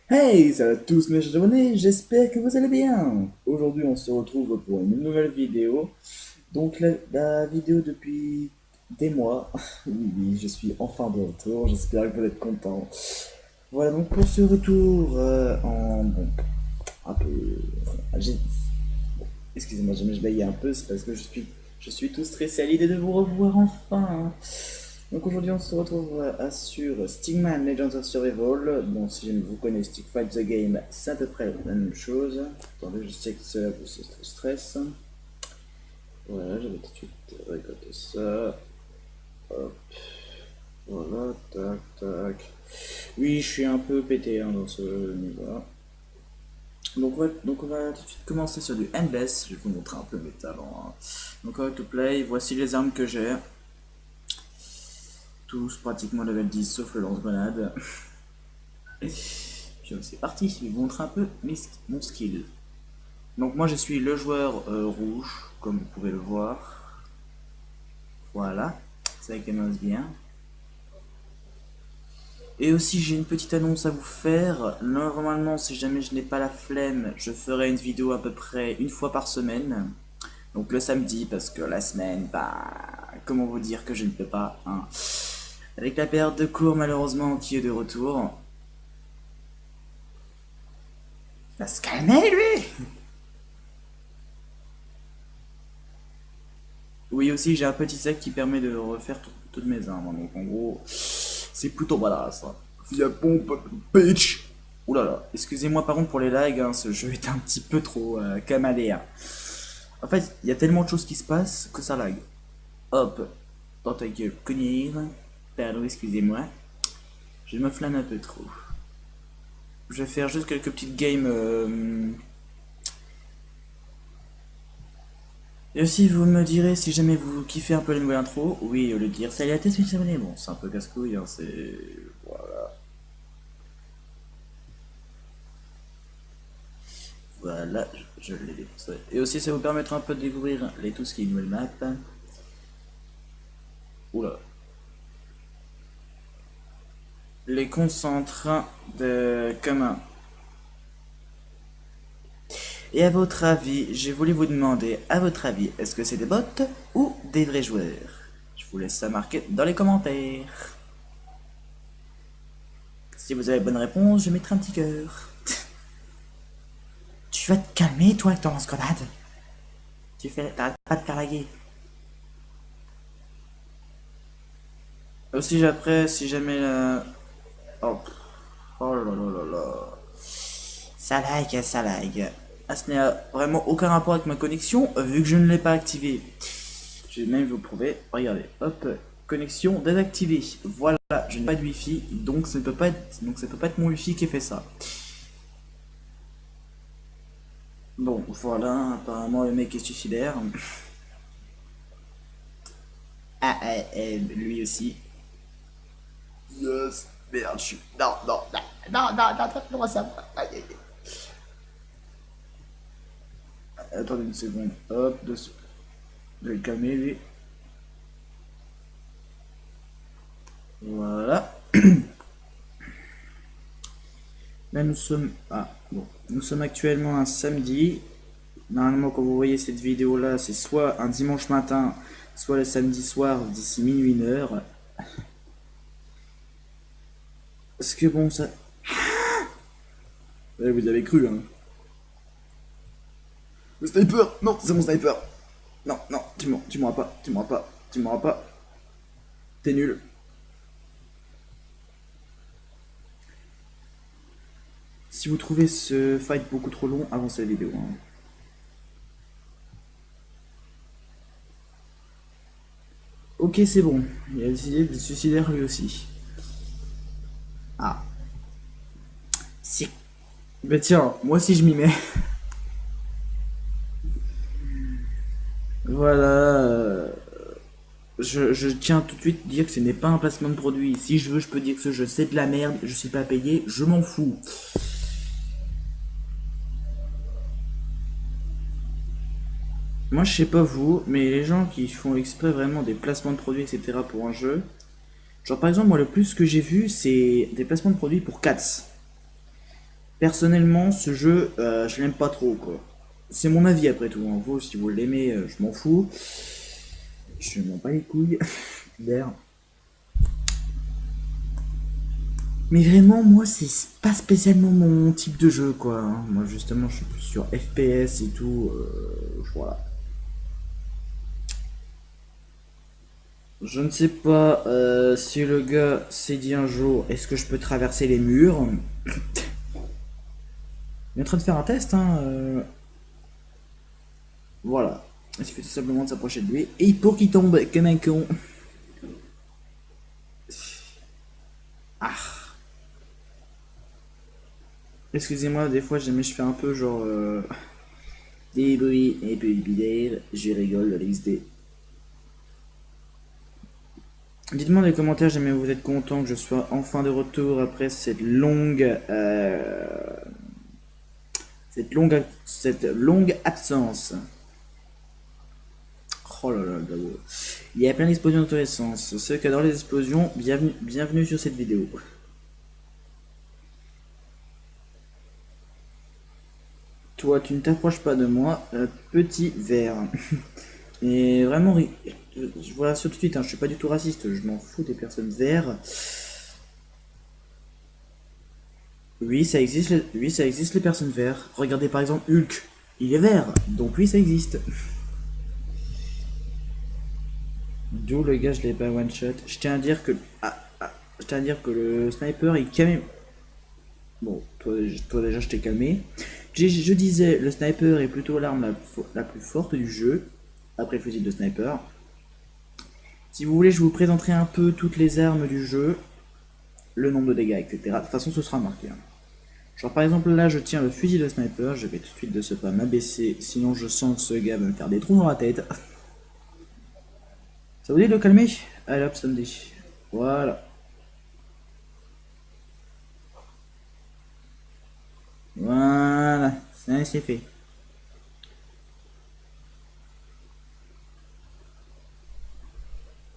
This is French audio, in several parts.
Hey, salut à tous mes chers abonnés, j'espère que vous allez bien. Aujourd'hui on se retrouve pour une nouvelle vidéo. Donc la vidéo depuis des mois. Oui, oui, je suis enfin de retour, j'espère que vous êtes contents. Voilà donc pour ce retour en... Bon, un peu... j'ai- Excusez-moi, je baille un peu, c'est parce que je suis tout stressé à l'idée de vous revoir enfin, hein. Donc aujourd'hui on se retrouve sur Stickman Legends of Survival. Bon, si jamais vous connaissez Stick Fight the Game, c'est à peu près la même chose. Attendez, je sais que cela vous stresse. Voilà, je vais tout de suite récolter ça. Hop, voilà, tac, tac. Oui, je suis un peu pété hein, dans ce niveau-là. Donc on va tout de suite commencer sur du Endless. Je vais vous montrer un peu mes talents, hein. Donc on va to play, voici les armes que j'ai. Tous pratiquement level 10 sauf le lance-grenade. Puis c'est parti, je vais vous montrer un peu mon skill. Donc moi je suis le joueur rouge, comme vous pouvez le voir. Voilà, ça commence bien. Et aussi j'ai une petite annonce à vous faire. Normalement si jamais je n'ai pas la flemme, je ferai une vidéo à peu près une fois par semaine. Donc le samedi, parce que la semaine, bah, comment vous dire que je ne peux pas, hein. Avec la période de cours malheureusement qui est de retour. Il va se calmer lui. Oui, aussi, j'ai un petit sac qui permet de refaire toutes mes armes, hein. Donc, en gros, c'est plutôt badass, ça. Via pompe, bitch. Ouh là là. Excusez-moi, par contre, pour les lags, hein, ce jeu est un petit peu trop camaléa. En fait, il y a tellement de choses qui se passent que ça lag. Hop. Dans ta gueule, connard. Pardon, excusez-moi. Je me flâne un peu trop. Je vais faire juste quelques petites games. Et aussi, vous me direz si jamais vous kiffez un peu les nouvelles intros. Oui, au lieu de dire salut à tous mes abonnés. Bon, c'est un peu casse-couille, hein, c'est. Voilà. Voilà, je l'ai déposé. Et aussi, ça vous permettra un peu de découvrir tout ce qui est nouvelle map. Oula. Les concentrants de commun. Et à votre avis, j'ai voulu vous demander, à votre avis, est-ce que c'est des bots ou des vrais joueurs? Je vous laisse ça marquer dans les commentaires. Si vous avez bonne réponse, je mettrai un petit cœur. Tu vas te calmer, toi, avec ton lance-grenade. T'arrêtes pas de faire la gueule. Aussi, après, si jamais la... Oh, oh là là là là. Ça lag, ça lag. Ah, ce n'est vraiment aucun rapport avec ma connexion, vu que je ne l'ai pas activée. Je vais même vous prouver. Regardez, hop, connexion désactivée. Voilà, je n'ai pas de wifi, donc ça ne peut pas être, mon wifi qui fait ça. Bon, voilà, apparemment le mec est suicidaire. Ah, lui aussi. Yes, merde, je suis. Non, non, non, non, non, non, non, ça va. Aïe, aïe, aïe. Attendez une seconde. Hop, de le calmer, lui. Voilà. Là, nous sommes. Ah, bon. Nous sommes actuellement un samedi. Normalement, quand vous voyez cette vidéo-là, c'est soit un dimanche matin, soit le samedi soir d'ici minuit, 1 heure. Parce que bon, ça. Ouais, vous avez cru, hein. Le sniper! Non, c'est mon sniper! Non, non, tu m'auras pas, tu m'auras pas, tu m'auras pas. T'es nul. Si vous trouvez ce fight beaucoup trop long, avancez la vidéo, hein. Ok, c'est bon. Il a décidé de se suicider lui aussi. Ah. Si. Bah tiens, moi aussi je m'y mets. Voilà. Je tiens tout de suite à dire que ce n'est pas un placement de produit. Si je veux, je peux dire que ce jeu c'est de la merde, je suis pas payé, je m'en fous. Moi je sais pas vous, mais les gens qui font exprès vraiment des placements de produits, etc. pour un jeu. Genre par exemple, moi le plus que j'ai vu, c'est des placements de produits pour Cats. Personnellement, ce jeu, je l'aime pas trop, quoi. C'est mon avis après tout, hein. Vous, si vous l'aimez, je m'en fous. Je m'en bats les couilles. D'air. Mais vraiment, moi, c'est pas spécialement mon type de jeu, quoi, hein. Moi, justement, je suis plus sur FPS et tout. Voilà. Je ne sais pas si le gars s'est dit un jour, est-ce que je peux traverser les murs? Il est en train de faire un test, hein. Voilà. Il suffit tout simplement de s'approcher de lui. Et pour qu'il tombe comme un con. Ah. Excusez-moi, des fois, je fais un peu genre. Des bruits et puis d'air. Je rigole de l'XD. Dites-moi dans les commentaires, jamais vous êtes content que je sois enfin de retour après cette longue absence. Oh là là, là, là. Il y a plein d'explosions dans tous les sens. Ceux qui adorent les explosions, bienvenue sur cette vidéo. Toi, tu ne t'approches pas de moi, petit verre. Et vraiment, je vous rassure tout de suite, hein, je suis pas du tout raciste, je m'en fous des personnes vertes. Oui, ça existe les personnes vertes. Regardez par exemple Hulk, il est vert, donc oui, ça existe. D'où le gars, je l'ai pas one shot. Je tiens à dire que, je tiens à dire que le sniper, il quand même. Bon, toi déjà, je t'ai calmé. Je disais, le sniper est plutôt l'arme la plus forte du jeu, après le fusil de sniper. Si vous voulez, je vous présenterai un peu toutes les armes du jeu, le nombre de dégâts, etc. De toute façon, ce sera marqué, hein. Genre par exemple là, je tiens le fusil de sniper, je vais tout de suite de ce pas m'abaisser, sinon je sens que ce gars va me faire des trous dans la tête. Ça vous dit de le calmer? Allez hop, ça me dit. Voilà. Voilà, ça c'est fait.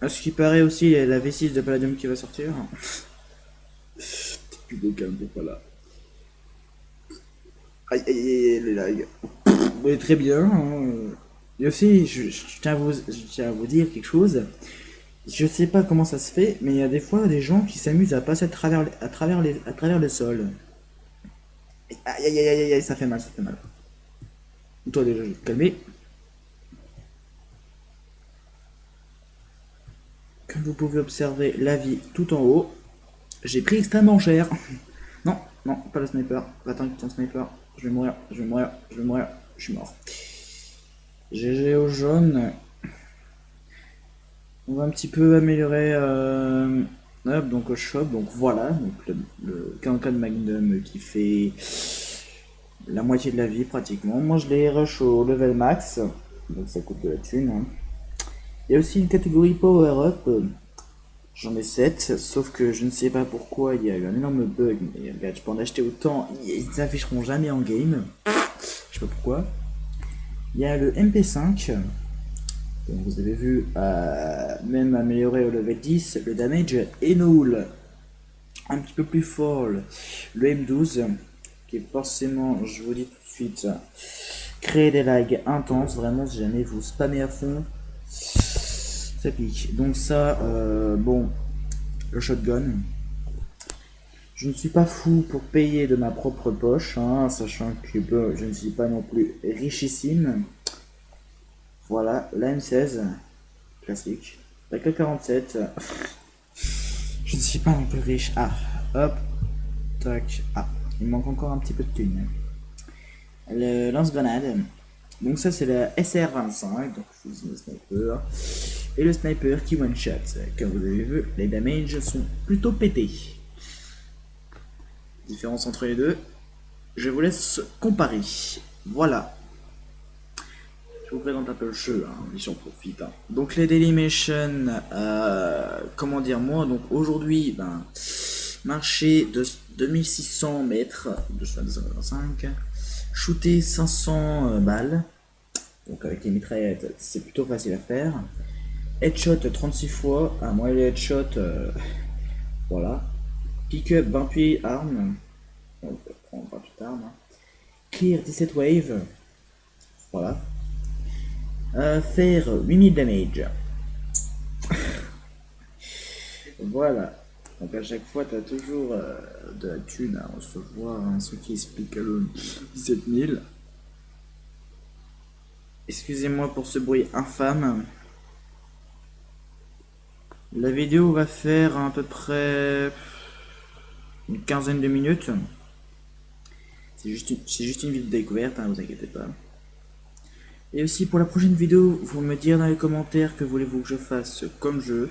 À ce qui paraît aussi, il y a la V6 de Palladium qui va sortir. Plus de calme pour pas là. Aïe aïe aïe, les lags. Oui, très bien, hein. Et aussi, je tiens à vous dire quelque chose. Je sais pas comment ça se fait, mais il y a des fois des gens qui s'amusent à passer à travers le sol. Aïe aïe aïe aïe aïe, ça fait mal, ça fait mal. Toi déjà, je vais te calmer. Comme vous pouvez observer la vie tout en haut, j'ai pris extrêmement cher. Non, non, pas le sniper. Attends, ton sniper. Je vais mourir, je vais mourir, je vais mourir. Je suis mort. GG au jaune. On va un petit peu améliorer. Hop, donc au shop. Donc voilà, donc le 44 Magnum qui fait la moitié de la vie pratiquement. Moi je l'ai rush au level max. Donc ça coûte de la thune, hein. Il y a aussi une catégorie Power Up. J'en ai 7, sauf que je ne sais pas pourquoi il y a eu un énorme bug. Mais regarde, je peux en acheter autant, ils s'afficheront jamais en game. Je sais pas pourquoi. Il y a le MP5. Donc vous avez vu, même amélioré au level 10, le damage est null. Un petit peu plus fort, le M12, qui est forcément, je vous dis tout de suite, créer des lags intenses. Vraiment, si jamais vous spammez à fond, ça pique. Donc ça, bon, le shotgun. Je ne suis pas fou pour payer de ma propre poche, hein, sachant que je ne suis pas non plus richissime. Voilà, la M16, classique. La K47, je ne suis pas non plus riche. Ah, hop, tac. Ah, il me manque encore un petit peu de thunes. Le lance-grenade. Donc ça c'est la SR25, donc fusil de sniper. Et le sniper qui one-shot. Comme vous avez vu, les damages sont plutôt pétés. Différence entre les deux, je vous laisse comparer. Voilà. Je vous présente un peu le jeu, hein, j'en profite, hein. Donc les Dailymotion, comment dire, moi, donc aujourd'hui, ben, marché de 2600 mètres, de 225, shooter 500 balles, donc avec les mitraillettes, c'est plutôt facile à faire. Headshot 36 fois, moi les headshots, voilà. Pick-up 28 armes, on verra plus tard. Hein. Clear 17 wave, voilà. Faire 8000 damage. Voilà. Donc à chaque fois, tu as toujours de la thune à recevoir, hein, ce qui explique le 17 000. Excusez-moi pour ce bruit infâme. La vidéo va faire à peu près une quinzaine de minutes. C'est juste une vidéo découverte, hein, vous inquiétez pas. Et aussi pour la prochaine vidéo, vous me dire dans les commentaires que voulez-vous que je fasse comme jeu.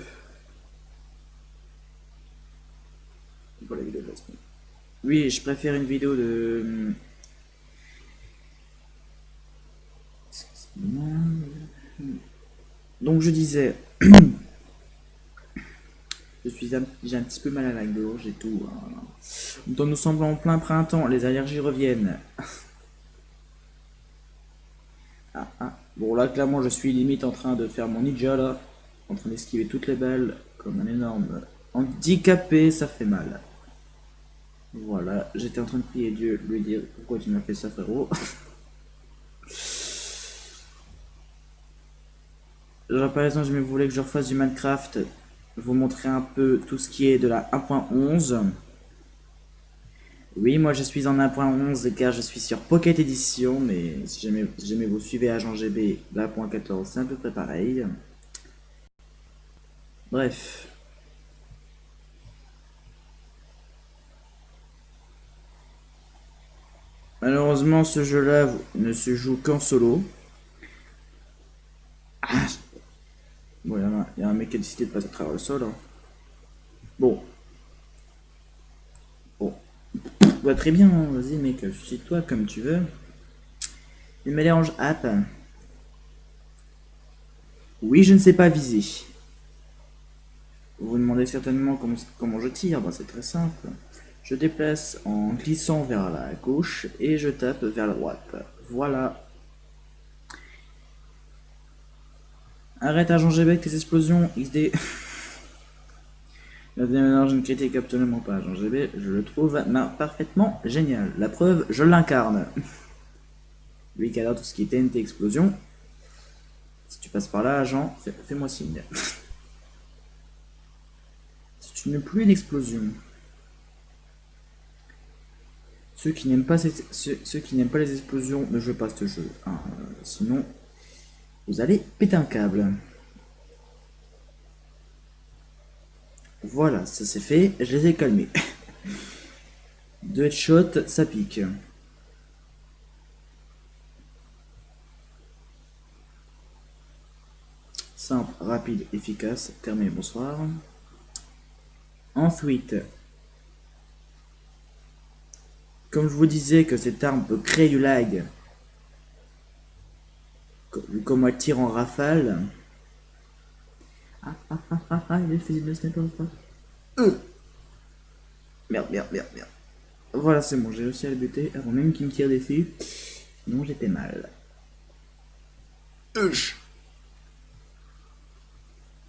Voilà la vidéo de la semaine. Oui, je préfère une vidéo de... Donc je disais, j'ai un petit peu mal à la gorge et tout. Hein. Donc nous sommes en plein printemps, les allergies reviennent. Ah, ah. Bon là clairement je suis limite en train de faire mon ninja là, en train d'esquiver toutes les balles comme un énorme handicapé, ça fait mal. Voilà, j'étais en train de prier Dieu, lui dire pourquoi tu m'as fait ça frérot. Genre par exemple je me voulais que je refasse du Minecraft, vous montrer un peu tout ce qui est de la 1.11. Oui, moi je suis en 1.11 car je suis sur Pocket Edition, mais si jamais vous suivez Agent GB, la 1.14 c'est à peu près pareil. Bref. Malheureusement ce jeu-là ne se joue qu'en solo. Ah, bon, il y a un mec qui a décidé de passer à travers le sol. Hein. Bon. Bon. Bah, très bien, hein. Vas-y mec, suicide-toi comme tu veux. Il me dérange app. Oui, je ne sais pas viser. Vous vous demandez certainement comment je tire. Bah, c'est très simple. Je déplace en glissant vers la gauche et je tape vers la droite. Voilà. Arrête Agent GB avec tes explosions, XD. Le déménage, je ne critique absolument pas Agent GB, je le trouve parfaitement génial. La preuve, je l'incarne. Lui qui adore tout ce qui est TNT explosion. Si tu passes par là, Agent, fais-moi signe. C'est une pluie d'explosions. Ceux qui n'aiment pas, les explosions ne jouent pas ce jeu. Hein. Sinon, vous allez péter un câble. Voilà, ça c'est fait, je les ai calmés. Deux headshots, ça pique. Simple, rapide, efficace, terminé, bonsoir. Ensuite, comme je vous disais que cette arme peut créer du lag, comme elle tire en rafale. Il est fusil de sniper ou pas Merde, merde, merde, merde. Voilà, c'est bon, j'ai réussi à le buter avant même qu'il me tire dessus. Sinon, j'étais mal.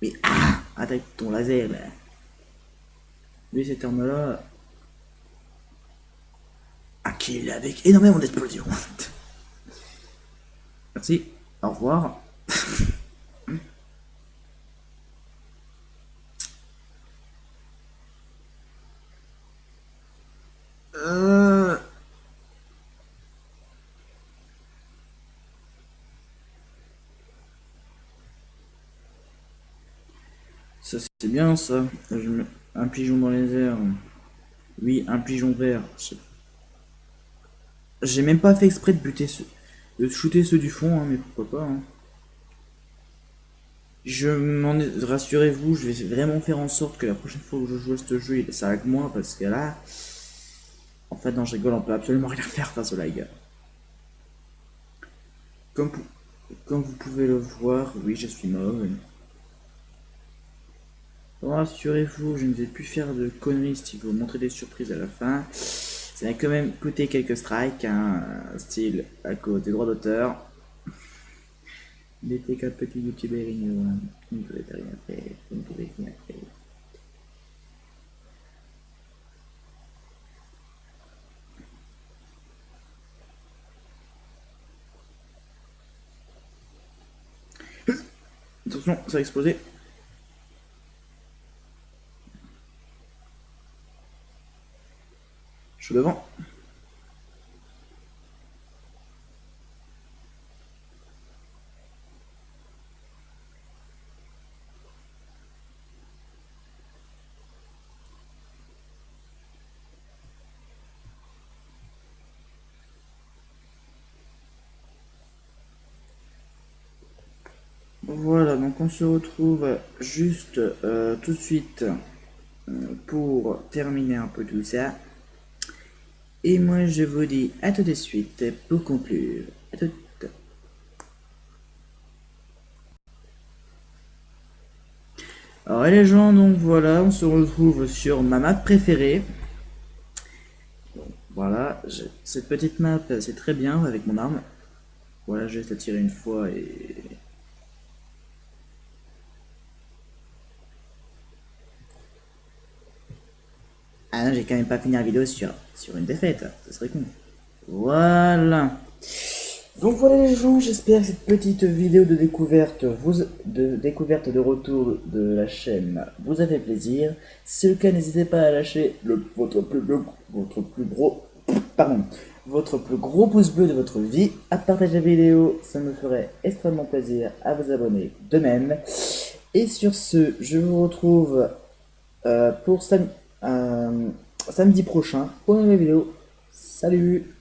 Mais attaque ton laser là. Lui, cette arme-là. Kill avec énormément d'explosions. Merci, au revoir. Ça c'est bien ça. Un pigeon dans les airs. Oui, un pigeon vert. J'ai même pas fait exprès de shooter ceux du fond, hein, mais pourquoi pas. Hein. Rassurez-vous, je vais vraiment faire en sorte que la prochaine fois que je joue à ce jeu, ça lag moins parce que là, en fait, non, je rigole, on peut absolument rien faire face au lag. Comme, comme vous pouvez le voir, oui, je suis mort. Rassurez-vous, je ne vais plus faire de conneries si vous montrer des surprises à la fin. Ça a quand même coûté quelques strikes, hein, style à cause des droits d'auteur. Il était qu'un petit youtubeur ignorant, qui ne pouvait rien faire, qui ne pouvait rien faire. attention, ça va exploser. Je suis devant. Voilà, donc on se retrouve juste tout de suite pour terminer un peu tout ça. Et moi je vous dis à tout de suite pour conclure. À tout. Alors les gens, donc voilà, on se retrouve sur ma map préférée. Voilà, cette petite map c'est très bien avec mon arme. Voilà, je vais tirer une fois et... Ah non, j'ai quand même pas fini la vidéo sur une défaite, ça serait con. Voilà. Donc voilà les gens, j'espère que cette petite vidéo de découverte, de retour de la chaîne vous a fait plaisir. Si c'est le cas, n'hésitez pas à lâcher pardon, votre plus gros pouce bleu de votre vie, à partager la vidéo, ça me ferait extrêmement plaisir, à vous abonner de même. Et sur ce, je vous retrouve pour samedi prochain pour une nouvelle vidéo. Salut!